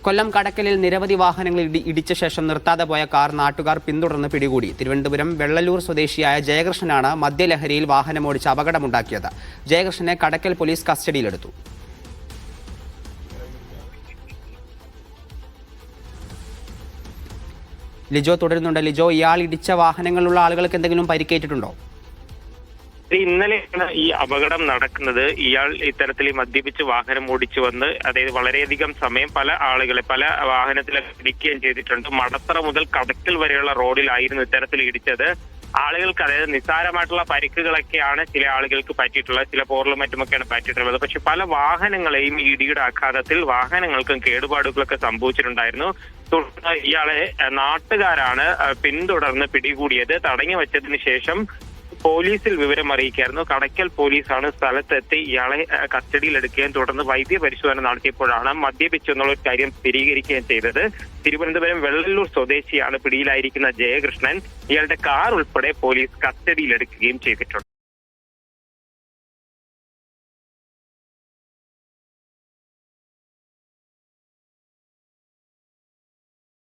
കൊല്ലം കടക്കലിൽ നിരവധി വാഹനങ്ങൾ ഇടിച്ച ശേഷം നിർത്താതെ പോയ കാർ നാട്ടുകാർ പിന്തുടർന്ന് പിടികൂടി. തിരുവനന്തപുരം വെള്ളല്ലൂർ സ്വദേശിയായ ജയകൃഷ്ണനാണ് മദ്യലഹരിയിൽ വാഹനമോടിച്ച് അപകടമുണ്ടാക്കിയത്. ജയകൃഷ്ണനെ കടക്കൽ പോലീസ് കസ്റ്റഡിയിലെടുത്തു. ലിജോ തുടരുന്നുണ്ട്. ലിജോ, ഇയാൾ ഇടിച്ച വാഹനങ്ങളിലുള്ള ആളുകൾക്ക് എന്തെങ്കിലും പരിക്കേറ്റിട്ടുണ്ടോ? ഇന്നലെയാണ് ഈ അപകടം നടക്കുന്നത്. ഇയാൾ ഇത്തരത്തിൽ മദ്യപിച്ച് വാഹനം ഓടിച്ചു വന്ന്, അതായത് വളരെയധികം സമയം പല ആളുകളെ പല വാഹനത്തിലൊക്കെ ഇടിക്കുകയും ചെയ്തിട്ടുണ്ട്. മടത്തറ മുതൽ കടക്കൽ വരെയുള്ള റോഡിലായിരുന്നു ഇത്തരത്തിൽ ഇടിച്ചത്. ആളുകൾക്ക്, അതായത് നിസ്സാരമായിട്ടുള്ള പരിക്കുകളൊക്കെയാണ് ചില ആളുകൾക്ക് പറ്റിയിട്ടുള്ളത്, ചില പോറലും മറ്റുമൊക്കെയാണ് പറ്റിയിട്ടുള്ളത്. പക്ഷെ പല വാഹനങ്ങളെയും ഈ ഇടിയുടെ ആഘാതത്തിൽ വാഹനങ്ങൾക്കും കേടുപാടുകളൊക്കെ സംഭവിച്ചിട്ടുണ്ടായിരുന്നു. തുടർന്ന് ഇയാളെ നാട്ടുകാരാണ് പിന്തുടർന്ന് പിടികൂടിയത്. തടഞ്ഞു വെച്ചതിന് ശേഷം പോലീസിൽ വിവരം അറിയിക്കായിരുന്നു. കടക്കൽ പോലീസാണ് സ്ഥലത്തെത്തി ഇയാളെ കസ്റ്റഡിയിലെടുക്കുകയും തുടർന്ന് വൈദ്യപരിശോധന നടത്തിയപ്പോഴാണ് മദ്യപിച്ചു എന്നുള്ള കാര്യം സ്ഥിരീകരിക്കുകയും ചെയ്തത്. തിരുവനന്തപുരം വെള്ളല്ലൂർ സ്വദേശിയാണ് പിടിയിലായിരിക്കുന്ന ജയകൃഷ്ണൻ. ഇയാളുടെ കാർ ഉൾപ്പെടെ പോലീസ് കസ്റ്റഡിയിലെടുക്കുകയും ചെയ്തിട്ടുണ്ട്.